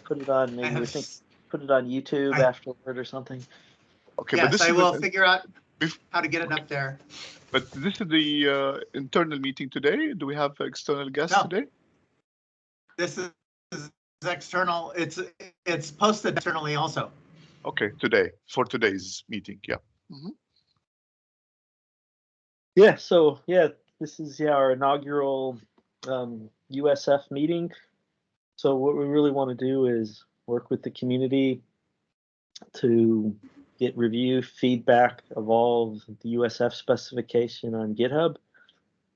put it on, maybe we think, put it on YouTube afterward or something. Okay, yes, but this I is will figure out how to get it up there. But this is the internal meeting today. Do we have external guests today? This is external. It's posted externally also. Okay, today, for today's meeting, yeah. Yeah, so yeah, this is our inaugural USF meeting. So what we really want to do is work with the community to get review, feedback of all the USF specification on GitHub.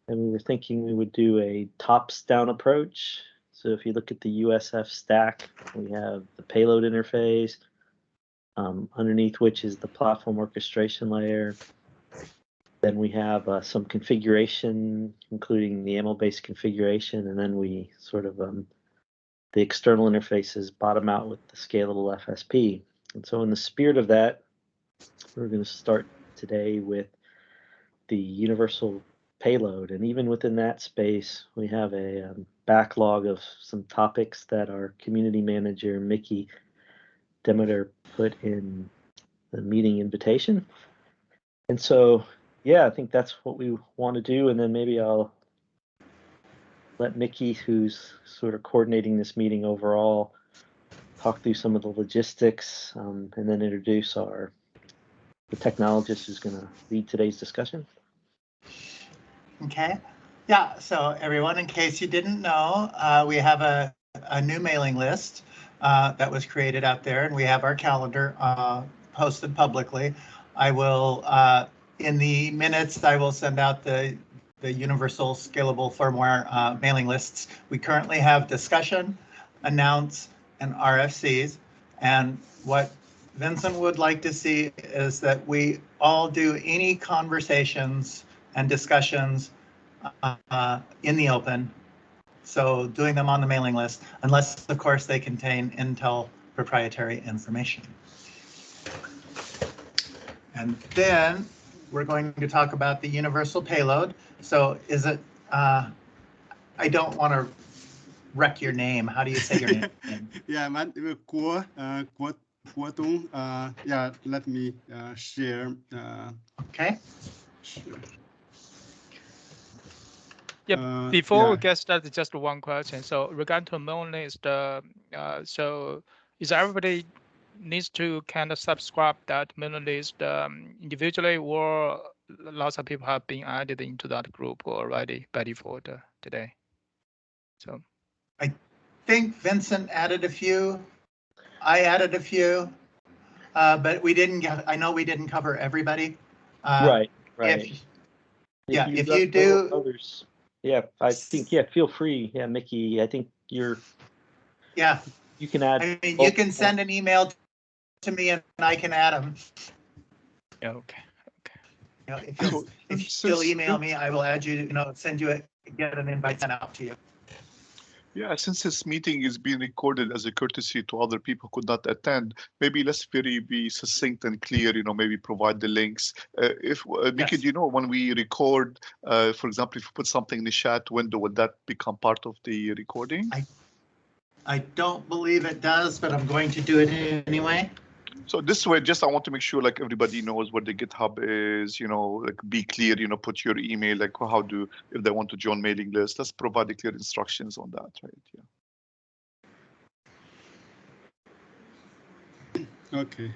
And we were thinking we would do a tops-down approach. So if you look at the USF stack, we have the payload interface, underneath which is the platform orchestration layer. Then we have some configuration, including the YAML-based configuration, and then we sort of the external interfaces bottom out with the scalable FSP. And so in the spirit of that, we're going to start today with the universal payload. And even within that space, we have a backlog of some topics that our community manager, Mickey Demeter, put in the meeting invitation. And so, yeah, I think that's what we want to do. And then maybe I'll let Mickey, who's sort of coordinating this meeting overall, talk through some of the logistics, and then introduce the technologist who's going to lead today's discussion. Okay. Yeah, so everyone, in case you didn't know, we have a new mailing list that was created out there, and we have our calendar posted publicly. I will, in the minutes, I will send out the universal scalable firmware mailing lists. We currently have discussion, announce, and RFCs. And what Vincent would like to see is that we all do any conversations and discussions in the open. So doing them on the mailing list, unless of course they contain Intel proprietary information. And then we're going to talk about the universal payload. So is it, I don't want to wreck your name. How do you say your name? Yeah, my Guo Dong. Yeah, let me share. Okay. Sure. Yeah, before we get started, just one question. So regarding to mailing list, so is everybody needs to kind of subscribe that mailing list individually, or lots of people have been added into that group already by default today? So I think Vincent added a few. I added a few, but we didn't get, I know we didn't cover everybody. Right. If you do others. Yeah, I think, yeah, feel free. Yeah, Mickey, I think you can add. I mean, you can send an email to me and I can add them. Yeah, okay. You know, if you still email me, I will add you, send you get an invite sent out to you. Yeah, since this meeting is being recorded as a courtesy to other people who could not attend, maybe let's be succinct and clear, maybe provide the links. Mickey, do you know when we record, for example, if you put something in the chat window, would that become part of the recording? I don't believe it does, but I'm going to do it anyway. So this way, I want to make sure like everybody knows what the GitHub is, like be clear, put your email, like if they want to join mailing list, let's provide the clear instructions on that, right? Yeah. Okay.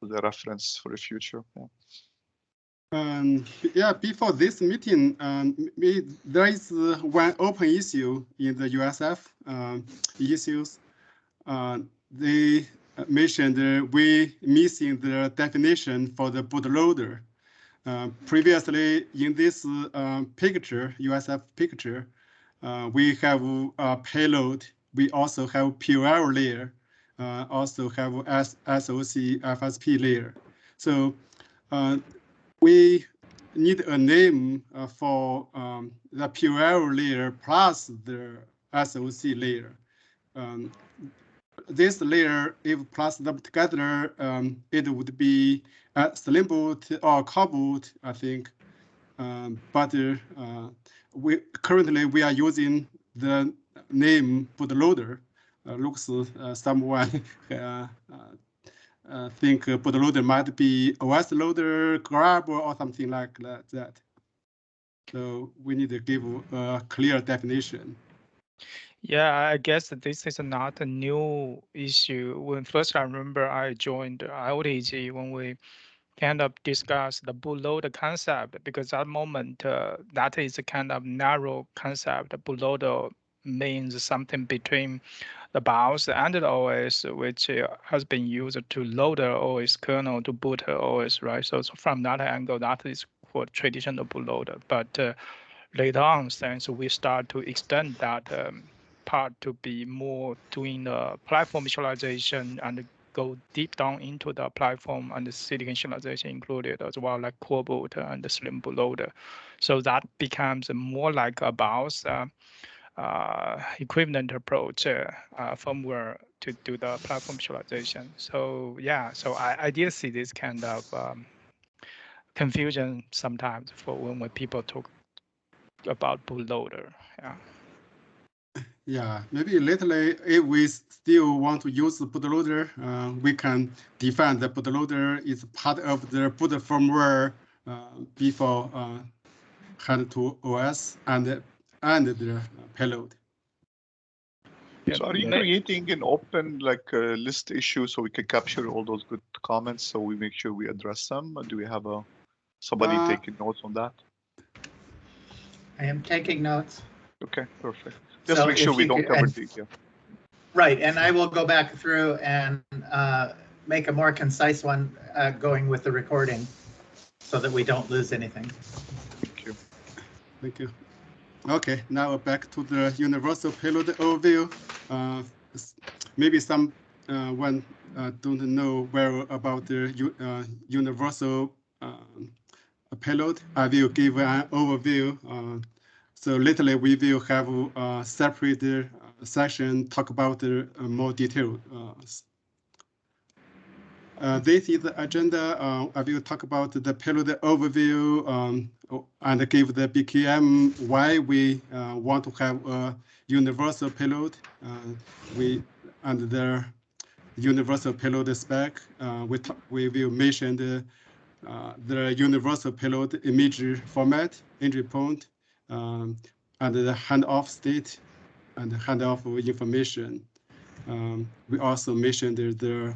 The reference for the future. Yeah. Before this meeting, there is one open issue in the USF issues. They mentioned we missing the definition for the bootloader. Previously, in this picture, USF picture, we have a payload. We also have POR layer, also have SOC FSP layer. So we need a name for the POR layer plus the SOC layer. This layer, if plus them together, it would be Slim boot or car boot, I think. But we currently are using the name bootloader. looks someone think bootloader might be OS loader, grab, or something like that. So we need to give a clear definition. Yeah, I guess that this is not a new issue. When first I remember I joined IoTG when we kind of discussed the bootloader concept, because at that moment that is a kind of narrow concept. Bootloader means something between the BIOS and the OS, which has been used to load the OS kernel to boot the OS, right? So from that angle, that is what traditional bootloader. But later on, since we start to extend that part to be more doing the platform visualization and go deep down into the platform and the silicon visualization included as well, like core boot and the slim bootloader. So that becomes more like a BIOS equivalent approach firmware to do the platform visualization. So yeah, so I did see this kind of confusion sometimes for when people talk about bootloader. Yeah. Yeah, maybe lately, if we still want to use the bootloader, we can define the bootloader is part of the boot firmware before hand to OS and the payload. So are you creating an open list issue so we can capture all those good comments so we make sure we address them? Or do we have somebody taking notes on that? I am taking notes. Okay, perfect. Just So make sure if we you don't could- cover and- detail. Right, and I will go back through and make a more concise one going with the recording so that we don't lose anything. Thank you. Thank you. Okay, now back to the universal payload overview. Maybe some one don't know well about the universal payload. I will give an overview. So later we will have a separate section talk about the more detail. This is the agenda. I will talk about the payload overview and give the BKM why we want to have a universal payload. And the universal payload spec. We will mention the universal payload image format, entry point, and the handoff state and the handoff information. We also mentioned the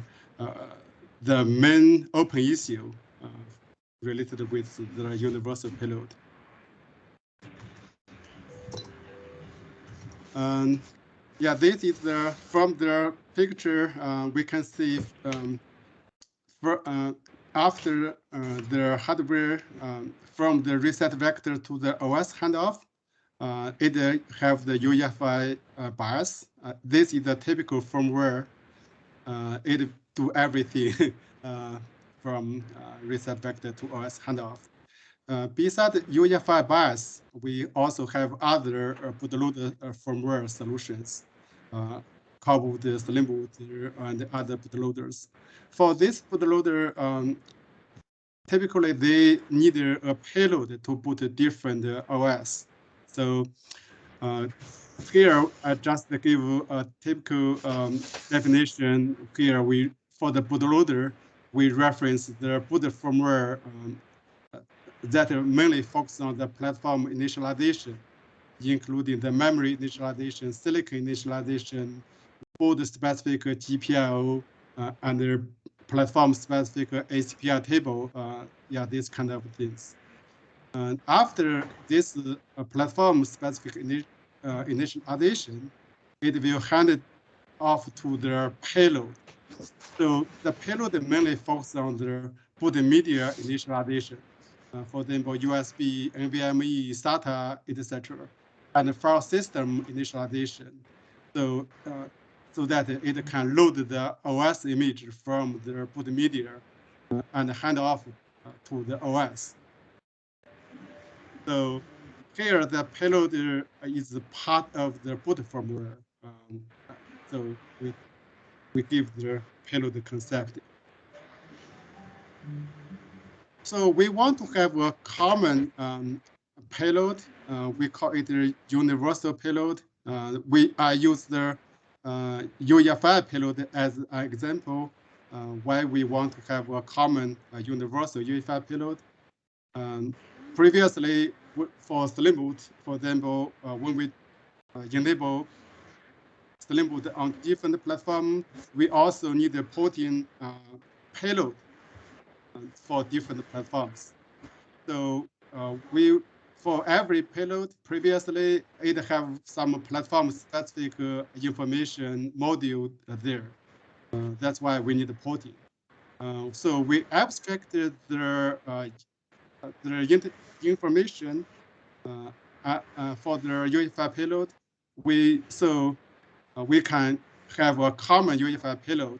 main open issue related with the universal payload. Yeah, this is from the picture we can see after the hardware from the reset vector to the OS handoff, it have the UEFI bias. This is the typical firmware. It do everything from reset vector to OS handoff. Besides UEFI bias, we also have other bootloader firmware solutions, called the Slim boot and other bootloaders. For this bootloader, typically they need a payload to boot different OS. So here I just give a typical definition. Here for the bootloader, we reference the boot firmware that mainly focus on the platform initialization, including the memory initialization, silicon initialization, board-specific GPIO, and the platform-specific HPI table. Yeah, these kind of things. And after this platform-specific initialization, it will hand it off to the payload. So the payload mainly focuses on the boot media initialization. For example, USB, NVMe, SATA, etc., and file system initialization. So that it can load the OS image from the boot media and hand off to the OS. So here the payload is part of the boot firmware. So we give the payload concept. So we want to have a common payload. We call it a universal payload. I use the UEFI payload as an example, why we want to have a common universal UEFI payload. Previously, for Slim boot, for example, when we enable Slim boot on different platforms, we also need a porting payload for different platforms. So for every payload, previously it have some platform-specific information module there. That's why we need the porting. So we abstracted the information for the UEFI payload. We can have a common UEFI payload,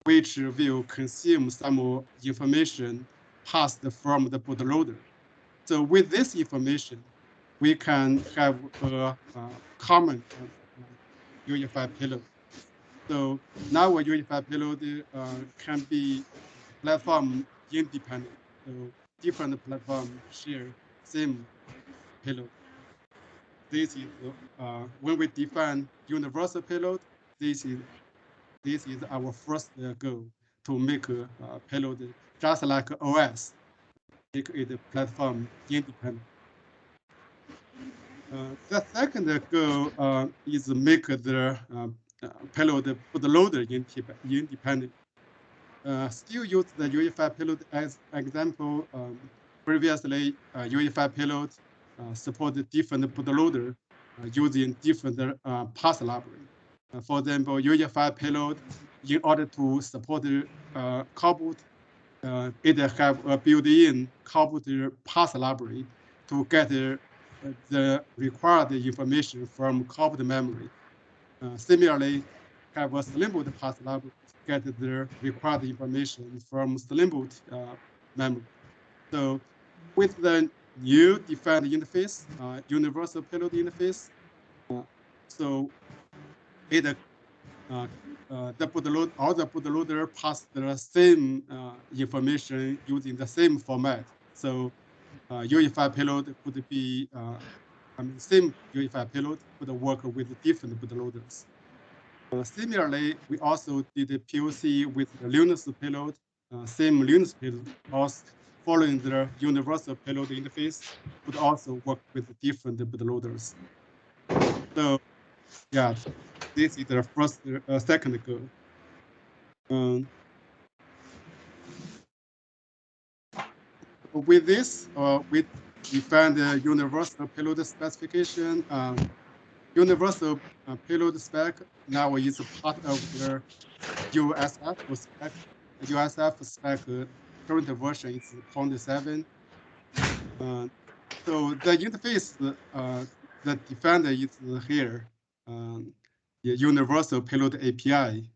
which will consume some information passed from the bootloader. So with this information, we can have a common UEFI payload. So now a UEFI payload can be platform independent. So different platforms share same payload. This is when we define universal payload. This is our first goal, to make a payload just like OS, make it platform independent. The second goal is make the payload bootloader independent. Still use the UEFI payload as example. Previously, UEFI payload supported different bootloader using different path library. For example, UEFI payload, in order to support Coreboot, it have a built-in Coreboot path library to get the required information from Coreboot memory. Similarly, have a Slim boot path library to get the required information from Slim boot memory. So with the new defined interface, universal payload interface, so it the bootloader, all the bootloader pass the same information using the same format. So UEFI payload could be, same UEFI payload could work with different bootloaders. Similarly, we also did a POC with the Linux payload, same Linux payload, also following the universal payload interface, would also work with different bootloaders. So, yeah, this is the first, second goal. With this, we defined the universal payload specification. Universal payload spec now is a part of the USF spec. USF spec current version is 0.7. So the interface that defined is here. The universal payload API.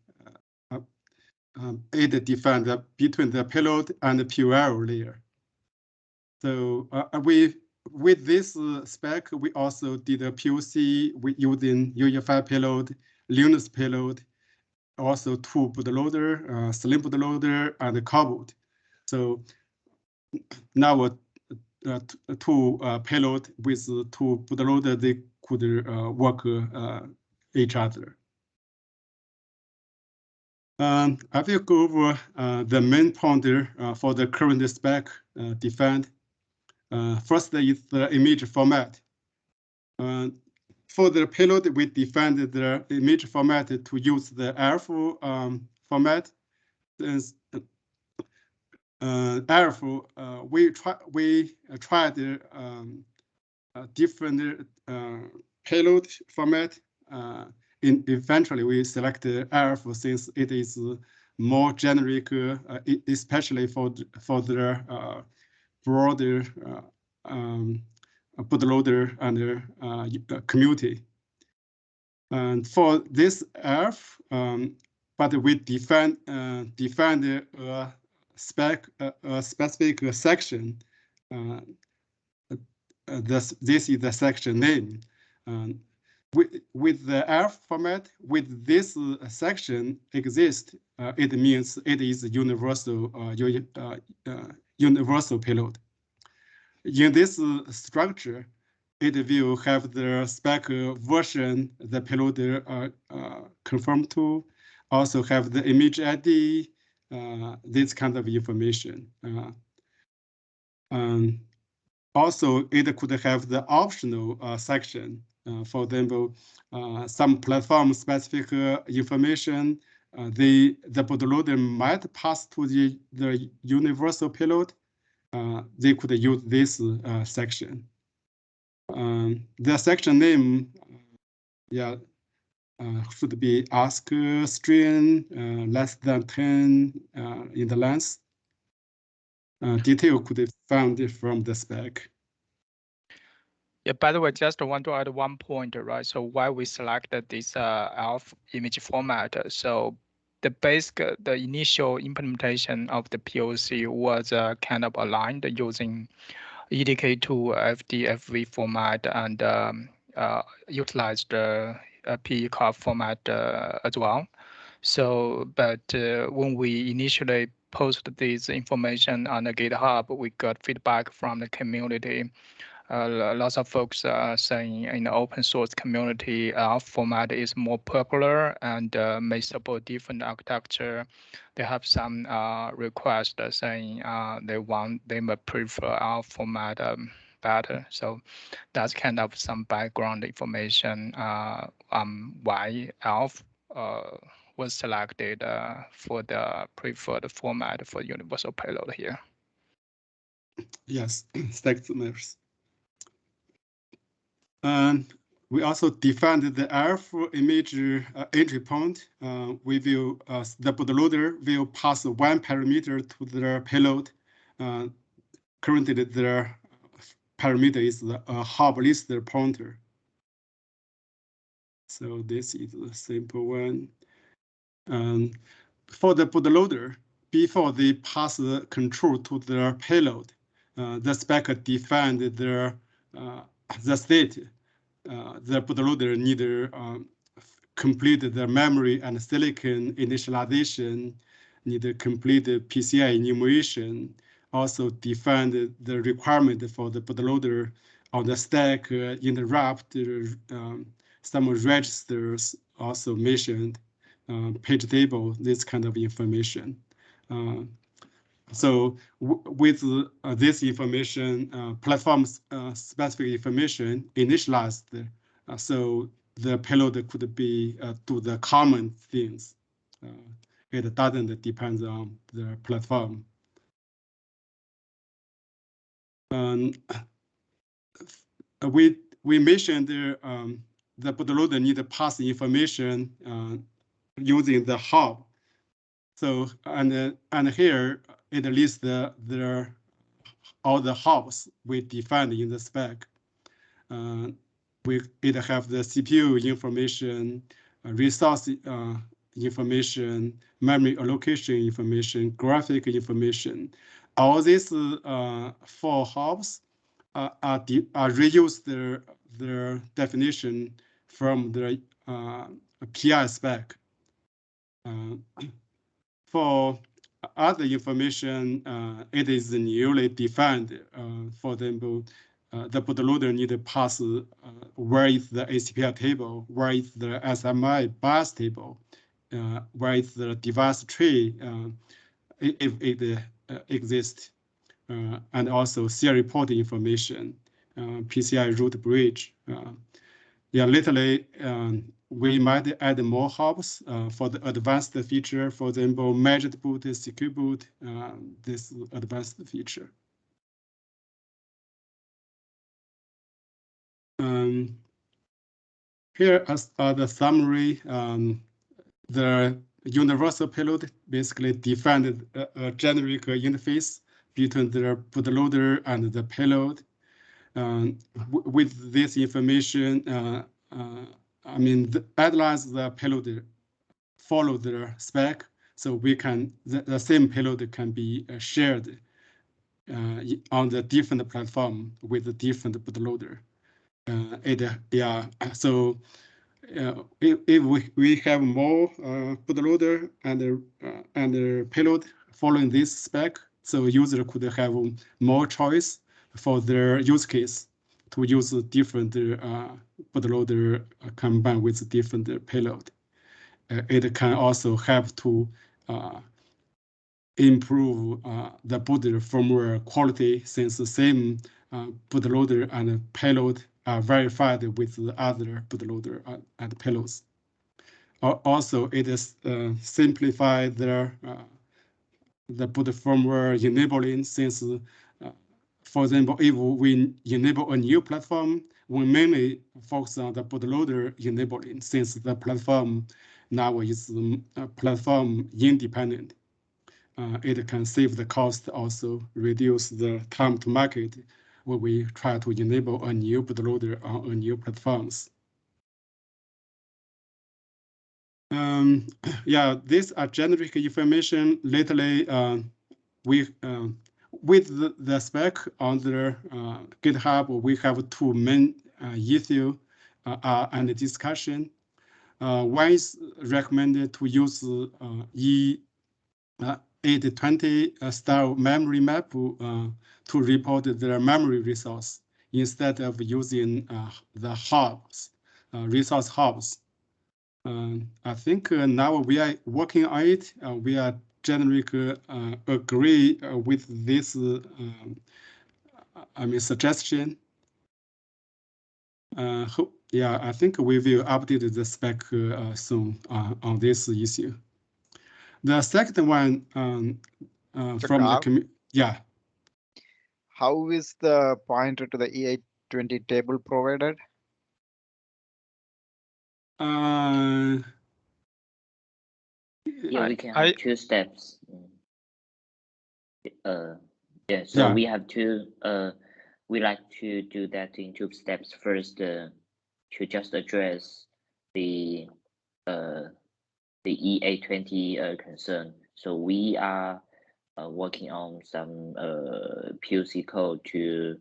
It defined between the payload and the POL layer. So with this spec, we also did a POC using UEFI payload, Linux payload, also two bootloader, Slim bootloader, and Coreboot. So now two payload with two bootloader, they could work each other. I will go over the main pointer for the current spec defined. First is the image format. For the payload, we defined the image format to use the ELF format. Since ELF, we tried different payload format. Eventually, we selected ELF since it is more generic, especially for the broader bootloader and community. And for this ELF, but we defined a specific section. This is the section name. With the ELF format, with this section exists, it means it is a universal universal payload. In this structure, it will have the spec version the payload confirmed to, also have the image ID, this kind of information. Also, it could have the optional section. For example, some platform-specific information the bootloader might pass to the universal payload. They could use this section. The section name, should be ask string less than 10 in the length. Detail could be found from the spec. Yeah, by the way, just want to add one point, right? So why we selected this ELF image format. So the basic, the initial implementation of the POC was kind of aligned using EDK2 FDFV format and utilized the PECOP format as well. So, but when we initially posted this information on the GitHub, we got feedback from the community. Lots of folks are saying in the open source community, our format is more popular and may support different architecture. They have some requests saying they may prefer our format better. So that's kind of some background information why ELF was selected for the preferred format for universal payload here. Yes, thanks, Nurs. And we also defined the ELF image entry point. We will the bootloader will pass one parameter to the payload. Currently, the parameter is the hub listener pointer. So this is a simple one. And for the bootloader, before they pass the control to the payload, the spec defined the state. The bootloader need to complete the memory and silicon initialization, need to complete the PCI enumeration, also define the requirement for the bootloader on the stack, interrupt some registers also mentioned, page table, this kind of information. So with this information, platform specific information initialized, so the payload could be do the common things. It doesn't depend on the platform. We mentioned the bootloader need to pass information using the hub. So and here it lists all the hubs we defined in the spec. It have the CPU information, resource information, memory allocation information, graphic information. All these 4 hubs are reuse their definition from the PI spec. For other information, it is newly defined. For example, the bootloader need to pass where is the ACPI table, where is the SMI bias table, where is the device tree, if it exists, and also CI report information, PCI root bridge. Literally, we might add more hubs for the advanced feature. For example, measured boot, secure boot, this advanced feature. Here are the summary. The universal payload basically defined a generic interface between the bootloader and the payload. With this information, I mean, analyze the payload, follow the spec, so we can the same payload can be shared on the different platform with the different bootloader. So if we have more bootloader and payload following this spec, so user could have more choice for their use case to use different bootloader combined with different payload. It can also help to improve the bootloader firmware quality, since the same bootloader and payload are verified with the other bootloader and payloads. Also, it is simplify the boot firmware enabling, since, for example, if we enable a new platform, we mainly focus on the bootloader enabling, since the platform now is platform independent. It can save the cost, also reduce the time to market when we try to enable a new bootloader on a new platforms. Yeah, these are generic information. Lately, we with the spec on the GitHub, we have two main issues and discussion. One is recommended to use E820 style memory map to report the memory resource instead of using the hubs, resource hubs. I think now we are working on it. We are generally agree with this suggestion. Yeah, I think we will update the spec soon on this issue. The second one from the community, yeah. How is the pointer to the E820 table provided? Yeah, we can have two steps. Yeah, so we have two. We like to do that in two steps. First, to just address the E820 concern. So we are working on some POC code to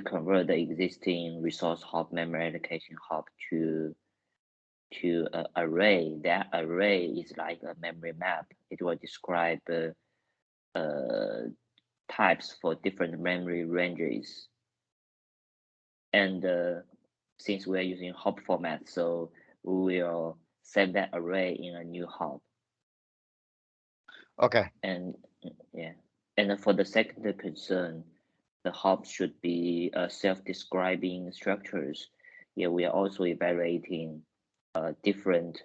convert the existing resource hub memory allocation hub to array. That array is like a memory map. It will describe types for different memory ranges. And since we are using hub format, so we will save that array in a new hub. Okay. And yeah, and for the second concern, the hubs should be self-describing structures. Yeah, we are also evaluating different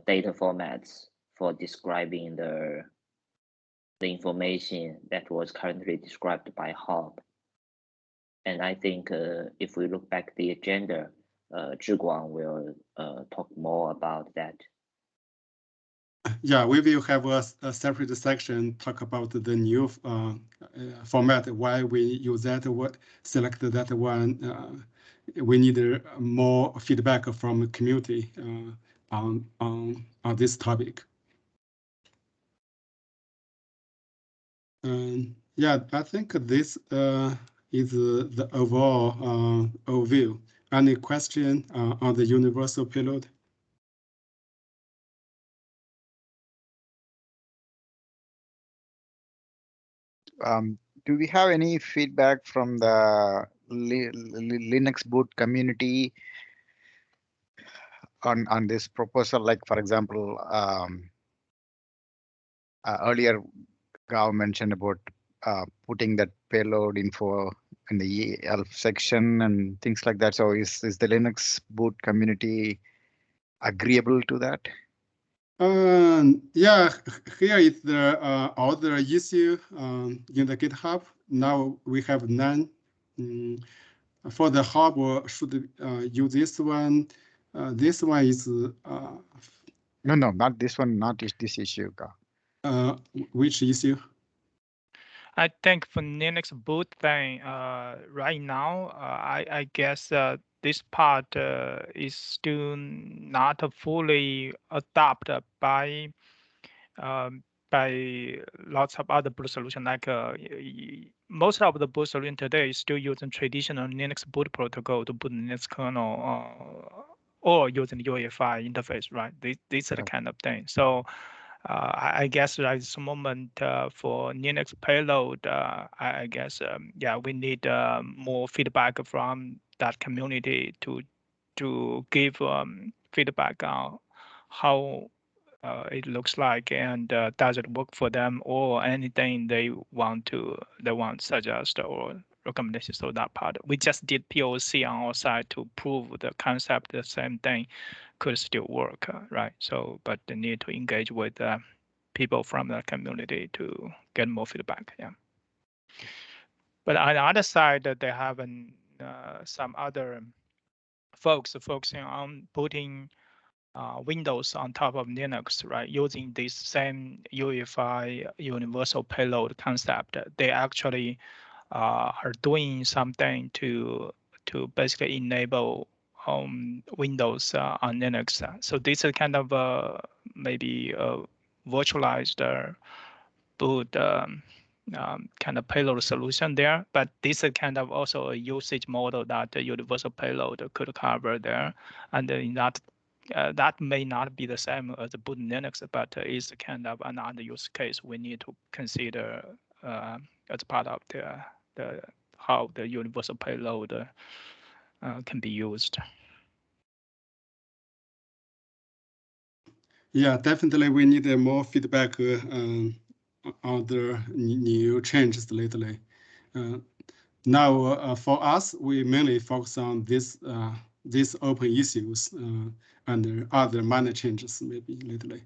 data formats for describing the information that was currently described by hub. And I think if we look back the agenda, Zhiguang will talk more about that. Yeah, we will have a separate section talk about the new format, why we use that, what select that one. We need more feedback from the community on this topic. Yeah, I think this is the overall overview. Any question on the universal payload? Do we have any feedback from the Linux boot community on this proposal? Like, for example, earlier Gao mentioned about putting that payload info in the ELF section and things like that. So is the Linux boot community agreeable to that? Yeah, here is the other issue in the GitHub. Now we have none. For the hub, should use this one. This one is no, not this one, not this issue. Which issue? I think for Linux boot thing, right now, I guess this part is still not fully adopted by lots of other boot solutions. Like most of the boot solution today is still using traditional Linux boot protocol to boot Linux kernel or using UEFI interface, right? This is the kind of thing. So I guess at this moment for Linux payload, I guess yeah, we need more feedback from that community to give feedback on how it looks like, and does it work for them, or anything they want to suggest or recommendations. So that part, we just did POC on our side to prove the concept, the same thing could still work, right? So, but they need to engage with people from the community to get more feedback. Yeah. But on the other side, they have some other folks focusing on putting Windows on top of Linux, right? Using this same UEFI universal payload concept, they actually are doing something to basically enable Windows on Linux. So this is kind of maybe a virtualized boot kind of payload solution there, but this is kind of also a usage model that the universal payload could cover there, and in that that may not be the same as the boot Linux, but is kind of another use case we need to consider as part of the how the universal payload can be used. Yeah, definitely we need more feedback on the new changes lately. Now, for us, we mainly focus on these open issues and other minor changes maybe lately.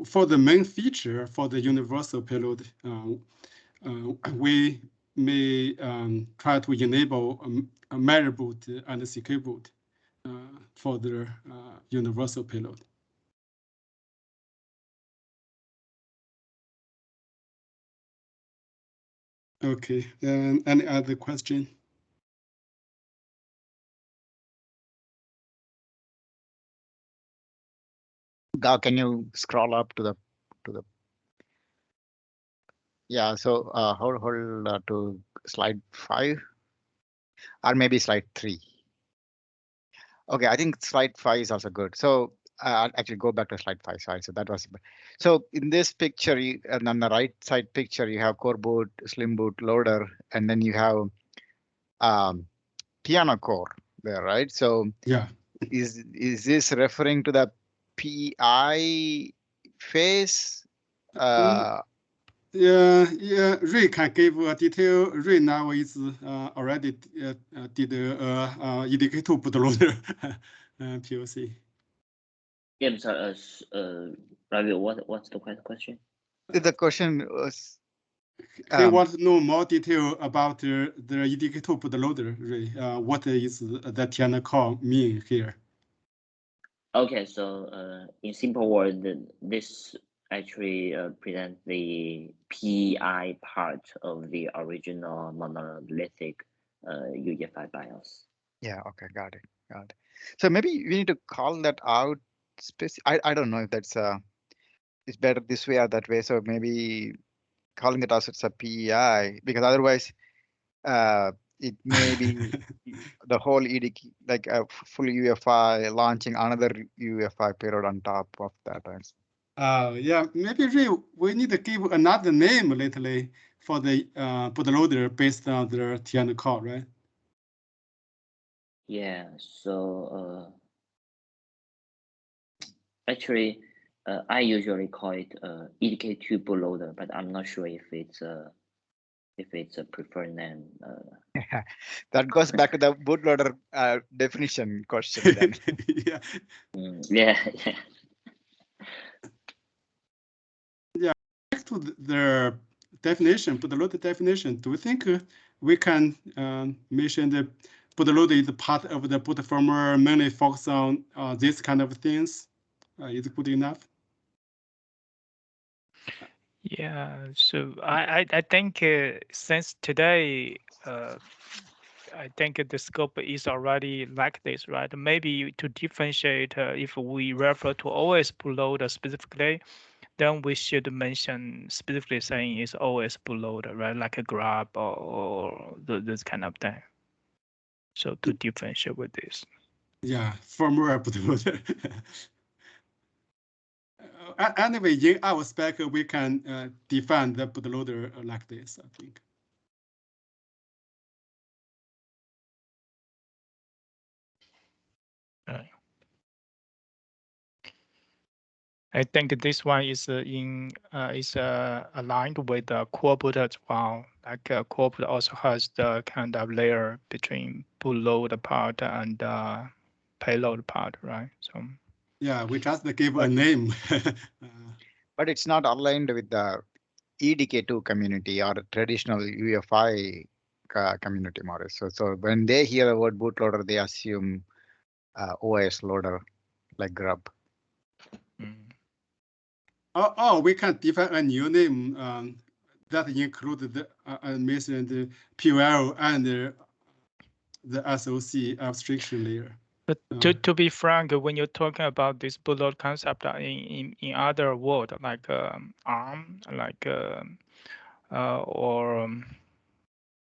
For the main feature for the universal payload, we may try to enable a measure boot and a secure boot for the universal payload. Okay, any other question? Can you scroll up to the yeah, so hold to slide 5 or maybe slide 3. Okay, I think slide 5 is also good. So I'll actually go back to slide 5. Sorry, so that was so in this picture, and on the right side picture, you have core boot, slim boot, loader, and then you have piano core there, right? So yeah, is this referring to the PI phase? Yeah, Ray can give a detail. Ray now is already did EDK2 bootloader POC. Yeah, I'm sorry, Ravi, what's the question? The question was He wants to know more detail about the EDK2 bootloader, Ray. What is the Tiana call mean here? Okay, so in simple words, this actually presents the PI part of the original monolithic UEFI BIOS. Yeah, okay, got it. So maybe we need to call that out. I don't know if that's it's better this way or that way. So maybe calling it as it's a PEI, because otherwise it may be the whole EDK, like a full UEFI launching another UEFI payload on top of that. Yeah, maybe Ray, we need to give another name lately for the bootloader based on the Tiana call, right? Yeah, so actually, I usually call it EDK2 bootloader, but I'm not sure if it's a preferred name. That goes back to the bootloader definition question then. Yeah. Yeah. Yeah. Back to the definition, bootloader definition. Do you think we can mention the bootloader is part of the boot firmware mainly focus on these kind of things? Is it good enough? Yeah, so I think since today, I think the scope is already like this, right? Maybe to differentiate, if we refer to OS bootloader specifically, then we should mention specifically saying it's OS bootloader, right? Like a grab or this kind of thing. So to differentiate with this. Yeah, firmware bootloader. Anyway, in our spec, we can define the bootloader like this, I think. I think this one is aligned with the core boot as well. Like core boot also has the kind of layer between bootload part and payload part, right? So yeah, we just give a name. But it's not aligned with the EDK2 community or traditional UEFI community model. So when they hear the word bootloader, they assume OS loader like grub. Oh, we can define a new name that includes the mentioned POL and the SOC abstraction layer. But to be frank, when you're talking about this bootload concept in other world like ARM, like or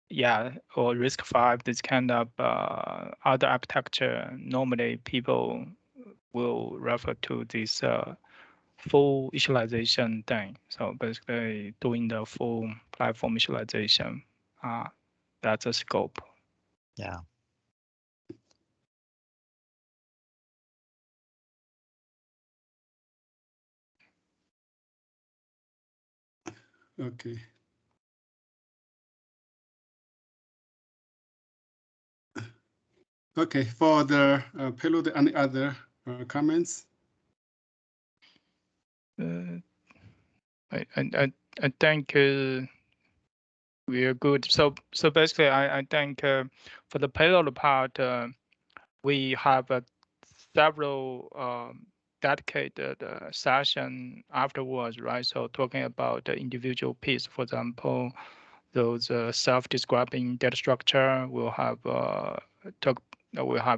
RISC-V, this kind of other architecture, normally people will refer to this full initialization thing. So basically doing the full platform initialization, that's a scope. Yeah. Okay. Okay, for the payload, any other comments? I think we are good. So basically, I think for the payload part, we have several dedicated session afterwards, right? So talking about the individual piece, for example, those self-describing data structure will have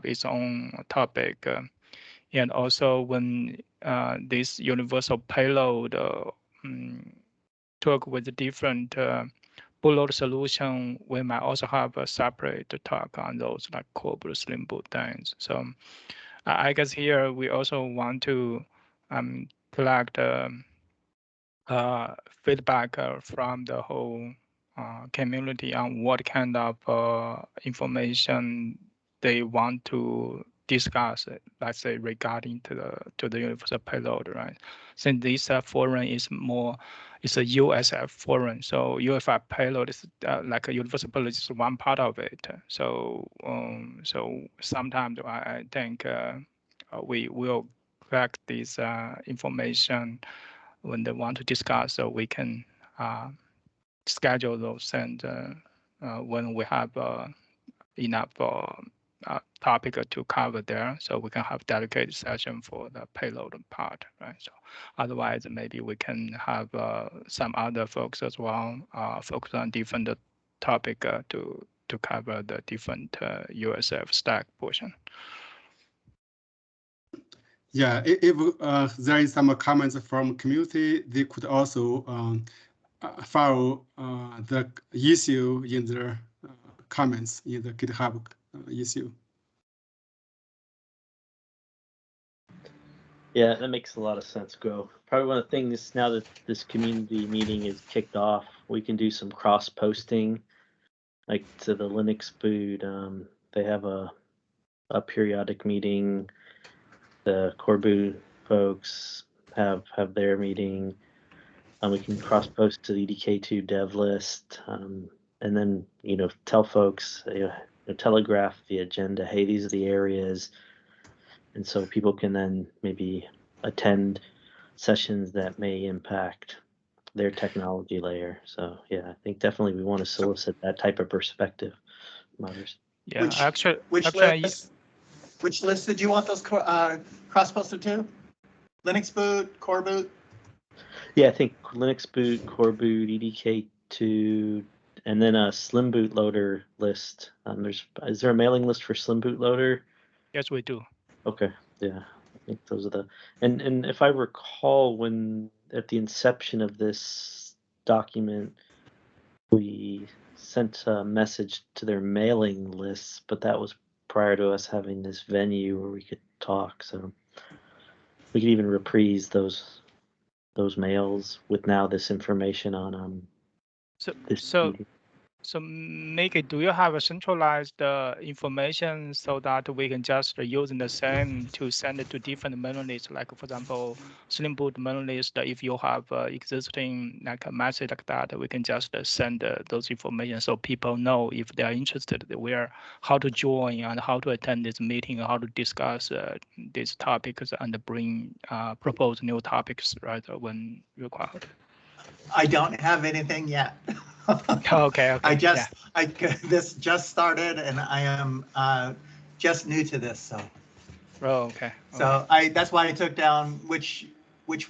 its own topic, and also when this universal payload talk with different bootload solution, we might also have a separate talk on those like core boot, slim boot things. So I guess here we also want to collect feedback from the whole community on what kind of information they want to discuss, let's say regarding to the universal payload, right? Since this forum is it's a USF forum, so USF payload is like a universal payload is one part of it. So so sometimes I think we will collect this information when they want to discuss, so we can schedule those and when we have enough topic to cover there, so we can have dedicated session for the payload part, right? So otherwise, maybe we can have some other folks as well focus on different topic to cover the different USF stack portion. Yeah, if there is some comments from community, they could also file the issue in the comments in the GitHub issue. Yeah, that makes a lot of sense, Go. Probably one of the things now that this community meeting is kicked off, we can do some cross-posting, like to the Linux boot. They have a periodic meeting. The core boot folks have their meeting. We can cross-post to the EDK2 dev list, and then tell folks, telegraph the agenda. Hey, these are the areas. And so people can then maybe attend sessions that may impact their technology layer. So yeah, I think definitely we want to solicit that type of perspective from others. Yeah, which list did you want those cross-posted to? Linux boot, core boot? Yeah, I think Linux boot, core boot, EDK2, and then a slim bootloader list. Is there a mailing list for slim bootloader? Yes, we do. Okay, yeah, I think those are the, and if I recall, when at the inception of this document, we sent a message to their mailing lists, but that was prior to us having this venue where we could talk. So we could even reprise those those mails with now this information on this meeting. So, Mickey, do you have a centralized information so that we can just use the same to send it to different mailing lists? Like, for example, Slim Boot mailing list, if you have existing like a message like that, we can just send those information so people know if they are interested how to join and how to attend this meeting, how to discuss these topics and bring propose new topics, right, when required. I don't have anything yet. Okay. This just started, and I am just new to this, so. Oh, okay. So that's why I took down which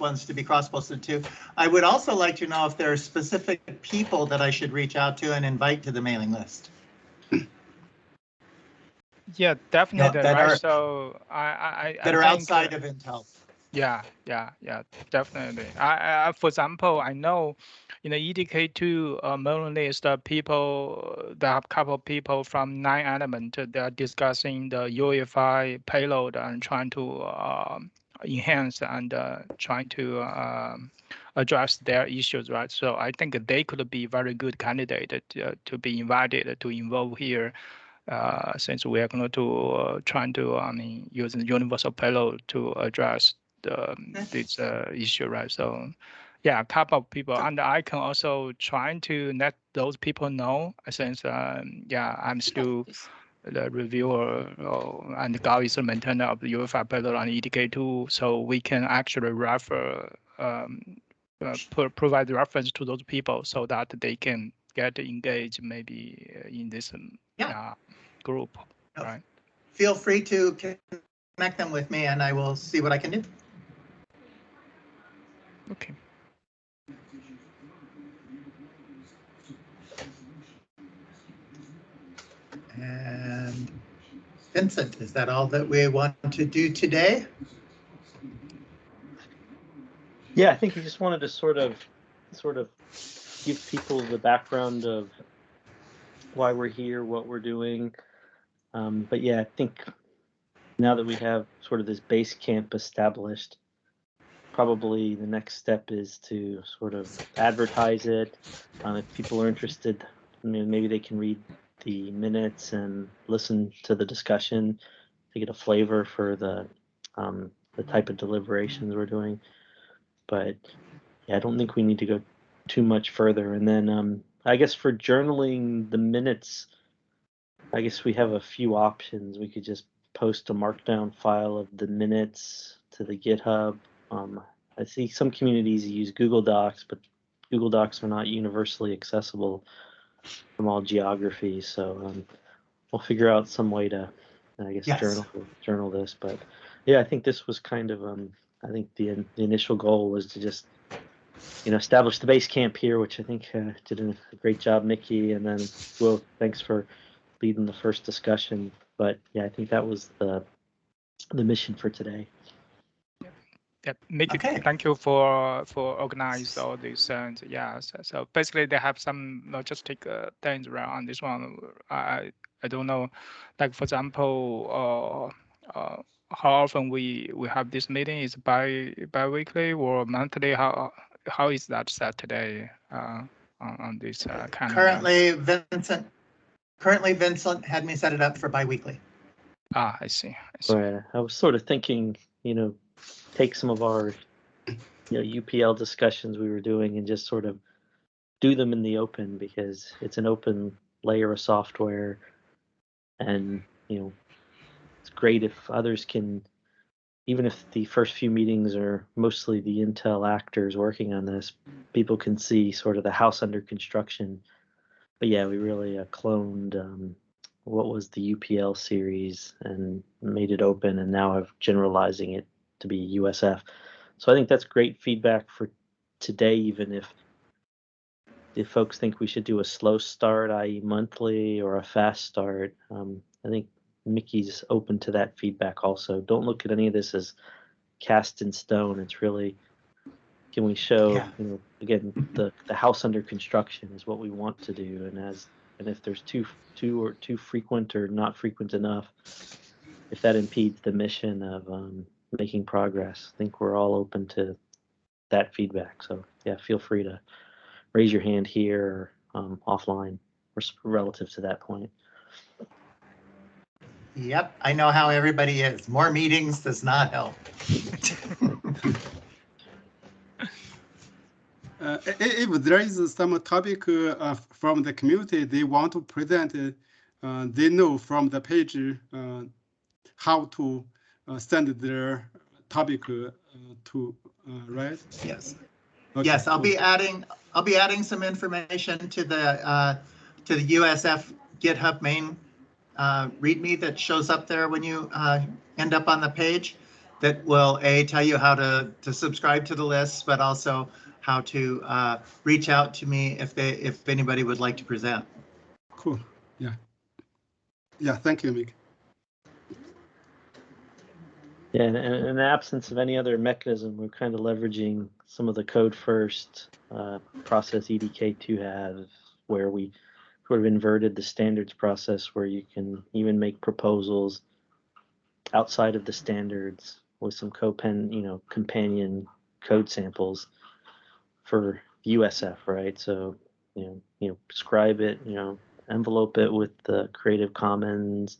ones to be cross-posted to. I would also like to know if there are specific people that I should reach out to and invite to the mailing list. Yeah, definitely. That right. are, so I that are think, outside of Intel. Yeah, definitely. I for example, I know in the EDK2 mailing list, people, there are a couple of people from 9-element, they are discussing the UEFI payload and trying to enhance and trying to address their issues, right? So I think they could be very good candidate to be invited to involve here. Since we are going to trying to use the universal payload to address this issue, right? So yeah, a couple of people, and I can also try to let those people know, since I'm still the reviewer and Gao is the maintainer of the UEFI payload on EDK2, so we can actually refer provide reference to those people so that they can get engaged maybe in this group, right? Feel free to connect them with me, and I will see what I can do. Okay. And Vincent, is that all that we want to do today? Yeah, I think we just wanted to sort of give people the background of why we're here, what we're doing. But yeah, I think now that we have sort of this base camp established, probably the next step is to sort of advertise it. If people are interested, maybe they can read the minutes and listen to the discussion to get a flavor for the type of deliberations we're doing. But yeah, I don't think we need to go too much further. And then I guess for journaling the minutes, I guess we have a few options. We could just post a markdown file of the minutes to the GitHub. I see some communities use Google Docs, but Google Docs are not universally accessible from all geographies. So we'll figure out some way to, I guess, journal this. But yeah, I think this was kind of, I think the initial goal was to just, establish the base camp here, which I think did a great job, Mickey. And then, Will, thanks for leading the first discussion. But yeah, I think that was the mission for today. Yeah, Mickey, thank you for organizing all these things. Yeah, so basically they have some logistic things around this one. I don't know, like for example, how often we have this meeting is bi-weekly or monthly? How is that set today on this kind of? Currently, Vincent had me set it up for bi-weekly. I see. Right. I was sort of thinking, take some of our UPL discussions we were doing and just sort of do them in the open, because it's an open layer of software, and it's great if others can, even if the first few meetings are mostly the Intel actors working on this, people can see sort of the house under construction. But yeah, we really cloned what was the UPL series and made it open, and now I'm generalizing it to be USF. So I think that's great feedback for today, even if folks think we should do a slow start, i.e. monthly, or a fast start. I think Mickey's open to that feedback also. Don't look at any of this as cast in stone. It's really, can we show, again, the house under construction is what we want to do. And if there's too frequent or not frequent enough, if that impedes the mission of making progress, I think we're all open to that feedback. So yeah, feel free to raise your hand here or offline relative to that point. Yep, I know how everybody is. More meetings does not help. If there is some topic from the community they want to present, they know from the page how to send their topic to right? Yes. Okay, Yes, I'll cool. be adding some information to the USF GitHub main README that shows up there when you end up on the page. That will tell you how to subscribe to the list, but also how to reach out to me if anybody would like to present. Cool. Yeah. Yeah. Thank you, Mick. Yeah, and in the absence of any other mechanism, we're kind of leveraging some of the code first process EDK2 has, where we sort of inverted the standards process where you can even make proposals outside of the standards with some companion code samples for USF, right? So scribe it, envelope it with the Creative Commons.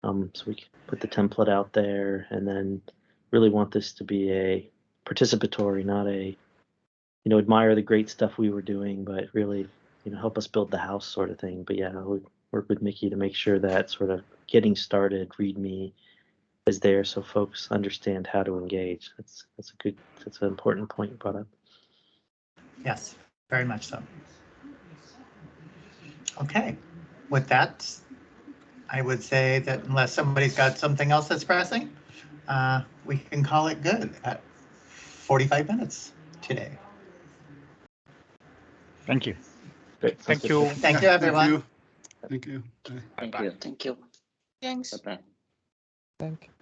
So we can put the template out there, and then really want this to be a participatory, not a admire the great stuff we were doing, but really help us build the house sort of thing. But yeah, we work with Mickey to make sure that sort of getting started README is there so folks understand how to engage. That's an important point you brought up. Yes, very much so. Okay, with that, I would say that unless somebody's got something else that's pressing, we can call it good at 45 minutes today. Thank you. Great. Thank you. Thank you, everyone. Thank you. Thank you. Thank you. Thanks. Bye-bye. Thank you.